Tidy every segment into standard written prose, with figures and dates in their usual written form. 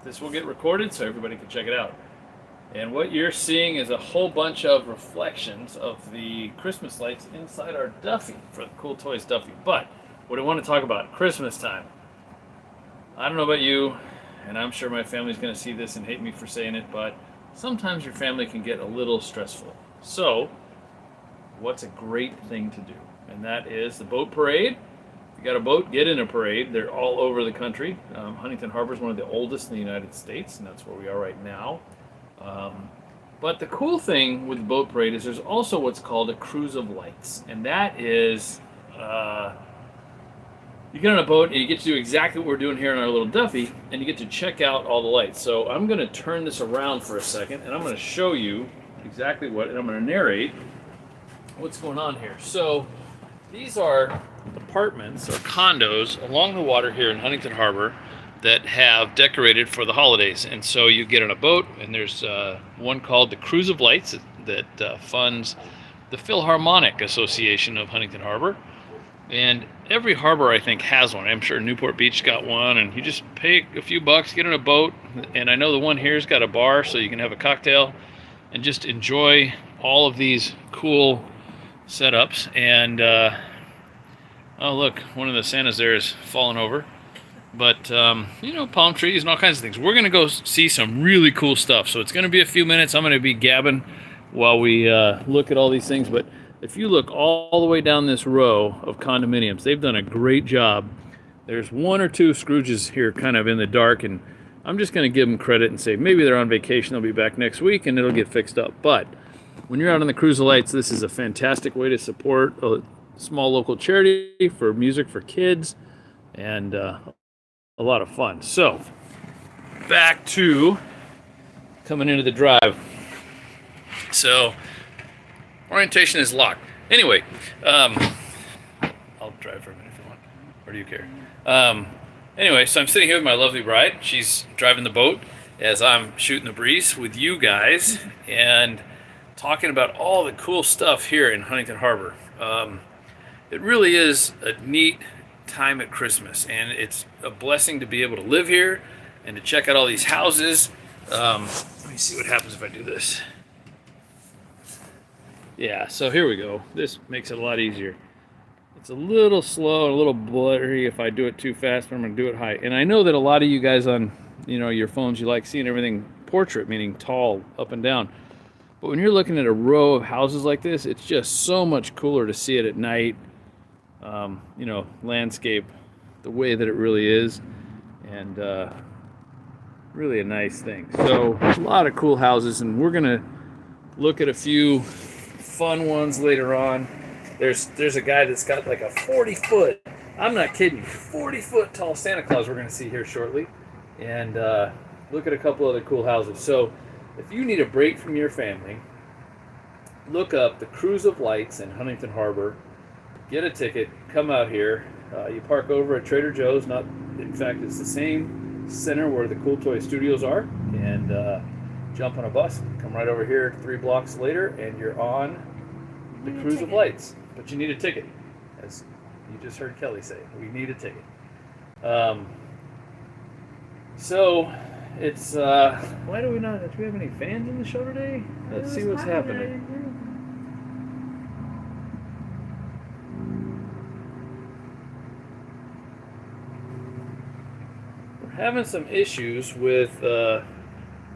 this will get recorded so everybody can check it out. And what you're seeing is a whole bunch of reflections of the Christmas lights inside our Duffy for the CoolToys Duffy. But what I want to talk about, Christmas time. I don't know about you, and I'm sure my family's going to see this and hate me for saying it, but sometimes your family can get a little stressful. So, what's a great thing to do? And that is the boat parade. If you got a boat, get in a parade. They're all over the country. Huntington Harbour is one of the oldest in the United States, and that's where we are right now. But the cool thing with the boat parade is there's also what's called a cruise of lights, and that is you get on a boat and you get to do exactly what we're doing here in our little Duffy, and you get to check out all the lights. So I'm going to turn this around for a second, and I'm going to show you exactly what, and I'm going to narrate what's going on here. So these are apartments or condos along the water here in Huntington Harbour that have decorated for the holidays. And so you get on a boat, and there's one called the Cruise of Lights that funds the Philharmonic Association of Huntington Harbour. And every harbor, I think, has one. I'm sure Newport Beach got one, and you just pay a few bucks, get on a boat. And I know the one here's got a bar, so you can have a cocktail and just enjoy all of these cool setups. And oh, look, one of the Santas there is falling over. But, you know, palm trees and all kinds of things. We're going to go see some really cool stuff. So it's going to be a few minutes. I'm going to be gabbing while we look at all these things. But if you look all the way down this row of condominiums, they've done a great job. There's one or two Scrooges here kind of in the dark. And I'm just going to give them credit and say maybe they're on vacation. They'll be back next week and it'll get fixed up. But when you're out on the Cruise of Lights, this is a fantastic way to support a small local charity for music for kids. And a lot of fun. So, back to coming into the drive. So, orientation is locked. Anyway, I'll drive for a minute if you want. Or do you care? Anyway, so I'm sitting here with my lovely bride. She's driving the boat as I'm shooting the breeze with you guys and talking about all the cool stuff here in Huntington Harbour. It really is a neat time at Christmas, and it's a blessing to be able to live here and to check out all these houses. Let me see what happens if I do this. Yeah, so here we go. This makes it a lot easier. It's a little slow and a little blurry if I do it too fast, but I'm going to do it high. And I know that a lot of you guys on, you know, your phones, you like seeing everything portrait, meaning tall, up and down. But when you're looking at a row of houses like this, it's just so much cooler to see it at night. You know, landscape the way that it really is, and really a nice thing. So a lot of cool houses, and we're gonna look at a few fun ones later on. There's a guy that's got like a 40-foot, I'm not kidding, 40-foot tall Santa Claus we're gonna see here shortly, and look at a couple other cool houses. So if you need a break from your family, look up the Cruise of Lights in Huntington Harbour. Get a ticket, come out here. You park over at Trader Joe's. In fact, it's the same center where the CoolToys studios are. And jump on a bus, come right over here 3 blocks later, and you're on the Cruise of Lights. But you need a ticket, as you just heard Kelly say. We need a ticket. So it's why do we have any fans in the show today? Let's see what's happening. Having some issues with our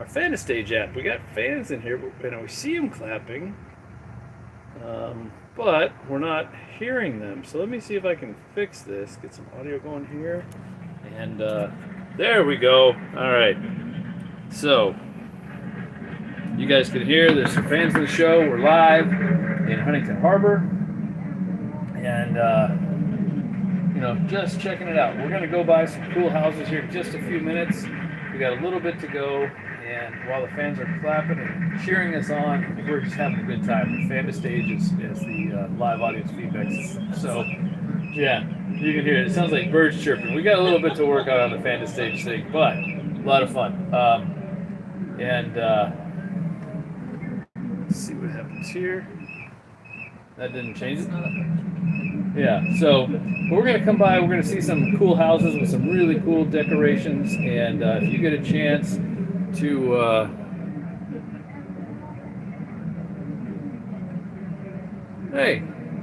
Fan2Stage app. We got fans in here, but we see them clapping, but we're not hearing them. So let me see if I can fix this. Get some audio going here, and there we go. All right. So you guys can hear. There's some fans of the show. We're live in Huntington Harbour, and you know, just checking it out. We're going to go by some cool houses here in just a few minutes. We got a little bit to go, and while the fans are clapping and cheering us on, we're just having a good time. The Fan2Stage is the live audience feedback system. So, yeah, you can hear it. It sounds like birds chirping. We got a little bit to work on the Fan2Stage thing, but a lot of fun. Let's see what happens here. That didn't change it. Yeah, so we're going to come by. We're going to see some cool houses with some really cool decorations. And if you get a chance to, hey,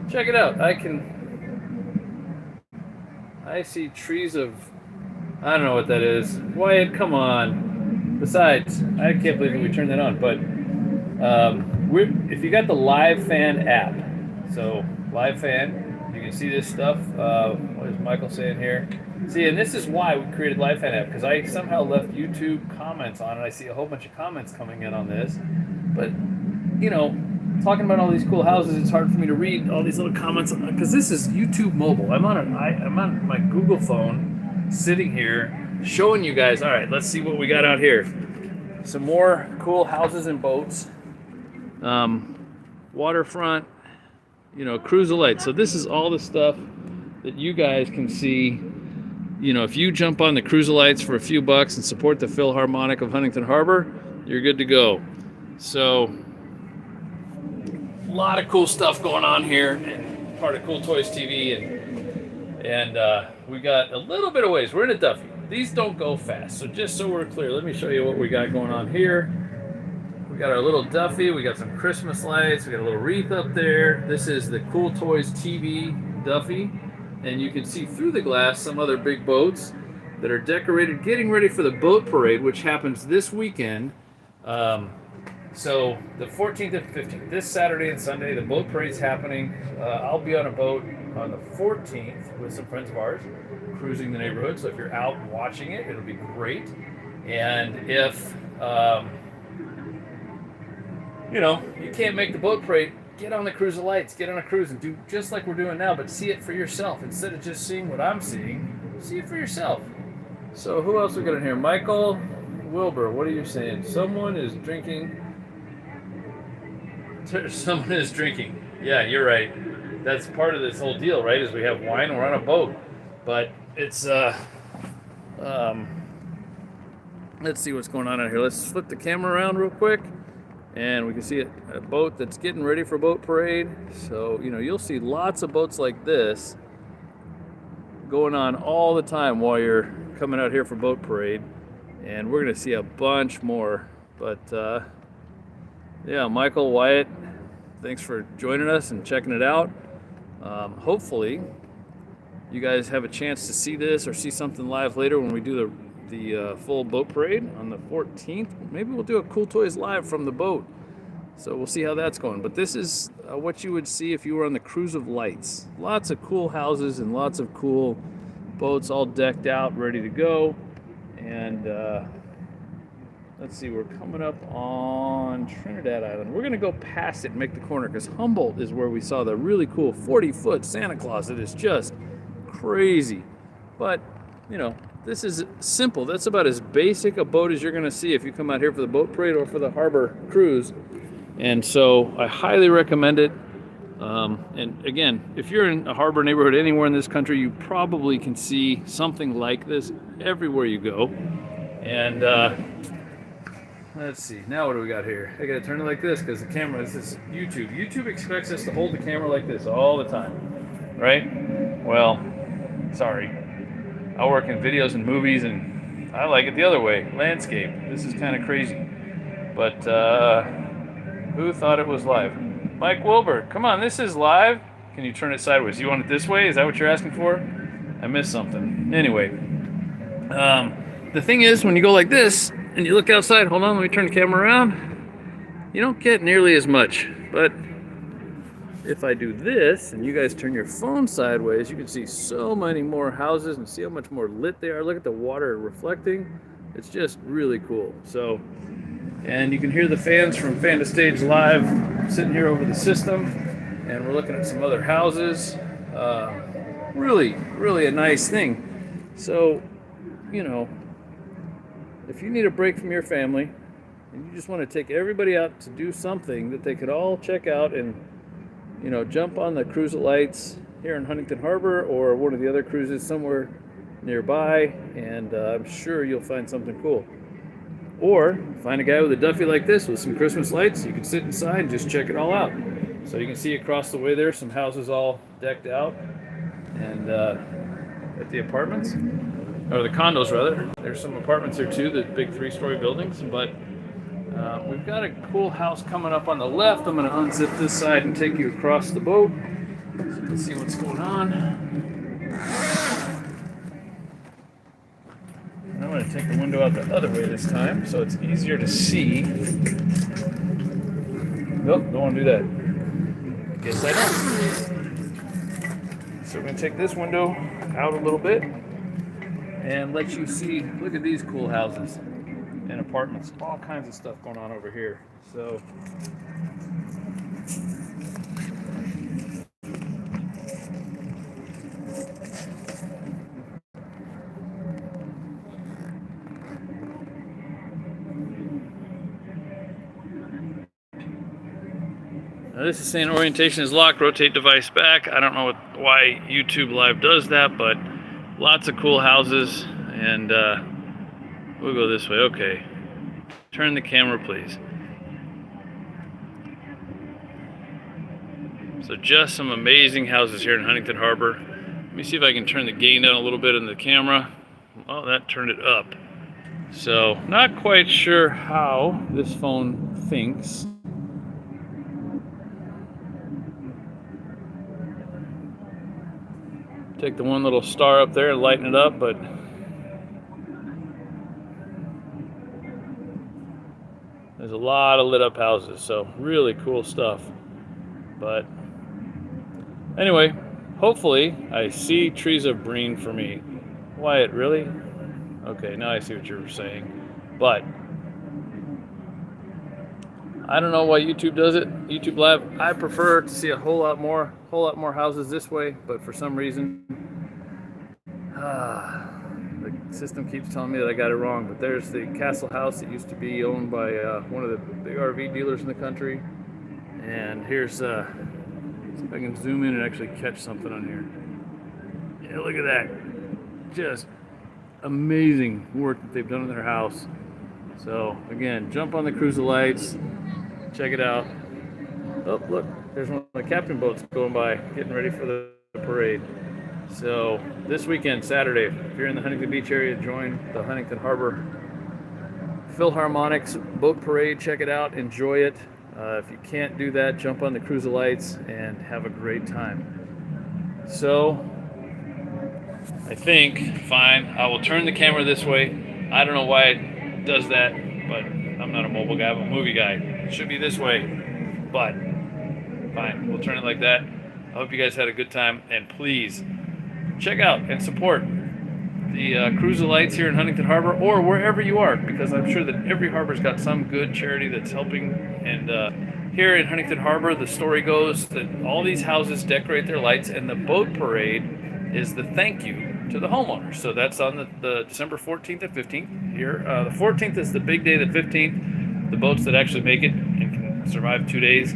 check it out. I see trees of, I don't know what that is. Wyatt, come on. Besides, I can't believe we turned that on. But if you got the LiveFan app, so LiveFan, you can see this stuff. What is Michael saying here? See, and this is why we created LiveFan app, because I somehow left YouTube comments on it. I see a whole bunch of comments coming in on this. But, you know, talking about all these cool houses, it's hard for me to read all these little comments because this is YouTube mobile. I'm on my Google phone, sitting here, showing you guys. All right, let's see what we got out here. Some more cool houses and boats, waterfront, you know, cruise lights. So this is all the stuff that you guys can see. You know, if you jump on the cruise lights for a few bucks and support the Philharmonic of Huntington Harbour, you're good to go. So a lot of cool stuff going on here, and part of CoolToys TV, and we got a little bit of ways. We're in a Duffy. These don't go fast, so just so we're clear, let me show you what we got going on here. We got our little Duffy. We got some Christmas lights. We got a little wreath up there. This is the CoolToys TV Duffy, and you can see through the glass some other big boats that are decorated, getting ready for the boat parade, which happens this weekend. So the 14th and 15th, this Saturday and Sunday, the boat parade's happening. I'll be on a boat on the 14th with some friends of ours, cruising the neighborhood. So if you're out watching it, it'll be great. And if you know, you can't make the boat parade, get on the cruise of lights, get on a cruise and do just like we're doing now, but see it for yourself instead of just seeing what I'm seeing. See it for yourself. So who else we got in here? Michael Wilbur, what are you saying? Someone is drinking. Someone is drinking. Yeah, you're right. That's part of this whole deal, right? Is we have wine, we're on a boat. But it's let's see what's going on out here. Let's flip the camera around real quick, and we can see a boat that's getting ready for boat parade. So, you know, you'll see lots of boats like this going on all the time while you're coming out here for boat parade, and we're gonna see a bunch more. But yeah, Michael, Wyatt, thanks for joining us and checking it out. Hopefully you guys have a chance to see this or see something live later when we do the full boat parade on the 14th. Maybe we'll do a CoolToys live from the boat. So we'll see how that's going. But this is what you would see if you were on the cruise of lights. Lots of cool houses and lots of cool boats all decked out, ready to go. And let's see, we're coming up on Trinidad Island. We're going to go past it and make the corner because Humboldt is where we saw the really cool 40-foot Santa Claus. That is just crazy. But, you know, this is simple. That's about as basic a boat as you're going to see if you come out here for the boat parade or for the harbor cruise. And so I highly recommend it. And again, if you're in a harbor neighborhood anywhere in this country, you probably can see something like this everywhere you go. And let's see, now what do we got here? I gotta turn it like this because the camera, this is YouTube. YouTube expects us to hold the camera like this all the time, right? Well, sorry. I work in videos and movies and I like it the other way, landscape. This is kind of crazy. But who thought it was live? Mike Wilbur, come on, this is live. Can you turn it sideways? You want it this way? Is that what you're asking for? I missed something. Anyway, the thing is, when you go like this and you look outside, hold on, let me turn the camera around, you don't get nearly as much. But if I do this and you guys turn your phone sideways, you can see so many more houses and see how much more lit they are. Look at the water reflecting. It's just really cool. So, and you can hear the fans from Fan2Stage Live sitting here over the system, and we're looking at some other houses. Really, really a nice thing. So, you know, if you need a break from your family and you just want to take everybody out to do something that they could all check out and, you know, jump on the cruise of lights here in Huntington Harbour or one of the other cruises somewhere nearby, and I'm sure you'll find something cool. Or find a guy with a Duffy like this with some Christmas lights. You can sit inside and just check it all out. So you can see across the way there some houses all decked out. And at the apartments, or the condos rather. There's some apartments here too, the big 3-story buildings. But we've got a cool house coming up on the left. I'm going to unzip this side and take you across the boat so you can see what's going on. And I'm going to take the window out the other way this time so it's easier to see. Nope, don't want to do that. Guess I don't. So we're going to take this window out a little bit and let you see. Look at these cool houses and apartments. All kinds of stuff going on over here. So now this is saying orientation is locked, rotate device back. I don't know why YouTube Live does that, but lots of cool houses, and we'll go this way. Okay, turn the camera, please. So just some amazing houses here in Huntington Harbour. Let me see if I can turn the gain down a little bit in the camera. Oh, that turned it up. So not quite sure how this phone thinks. Take the one little star up there and lighten it up, but there's a lot of lit up houses, so really cool stuff. But anyway, hopefully I see trees of green for me. Wyatt, really? Okay, now I see what you're saying. But I don't know why YouTube does it. YouTube Live, I prefer to see a whole lot more houses this way, but for some reason the system keeps telling me that I got it wrong. But there's the Castle House that used to be owned by one of the big RV dealers in the country. And here's see if I can zoom in and actually catch something on here. Yeah, look at that. Just amazing work that they've done in their house. So again, jump on the cruise of lights, check it out. Oh, look, there's one of the captain boats going by, getting ready for the parade. So this weekend, Saturday, if you're in the Huntington Beach area, join the Huntington Harbour Philharmonic's boat parade. Check it out, enjoy it. If you can't do that, jump on the cruise of lights and have a great time. So I think, fine, I will turn the camera this way. I don't know why it does that, but I'm not a mobile guy, I'm a movie guy. It should be this way, but fine, we'll turn it like that. I hope you guys had a good time, and please check out and support the Cruise of Lights here in Huntington Harbour, or wherever you are, because I'm sure that every harbor's got some good charity that's helping. And here in Huntington Harbour, the story goes that all these houses decorate their lights, and the boat parade is the thank you to the homeowners. So that's on the December 14th and 15th here. The 14th is the big day, the 15th, the boats that actually make it and can survive 2 days,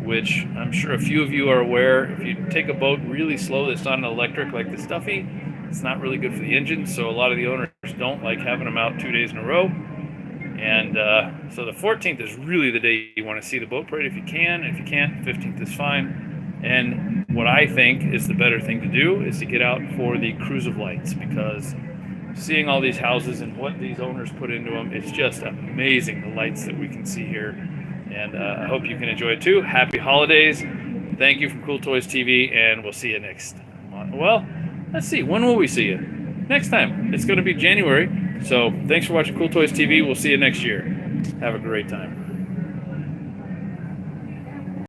which I'm sure a few of you are aware. If you take a boat really slow that's not an electric like the Stuffy, it's not really good for the engine, so a lot of the owners don't like having them out 2 days in a row. And so the 14th is really the day you want to see the boat parade if you can. If you can't, 15th is fine. And what I think is the better thing to do is to get out for the Cruise of Lights, because seeing all these houses and what these owners put into them, it's just amazing, the lights that we can see here. And I hope you can enjoy it too. Happy holidays. Thank you from CoolToys TV, and we'll see you next month. Well, let's see. When will we see you? Next time. It's going to be January. So thanks for watching CoolToys TV. We'll see you next year. Have a great time.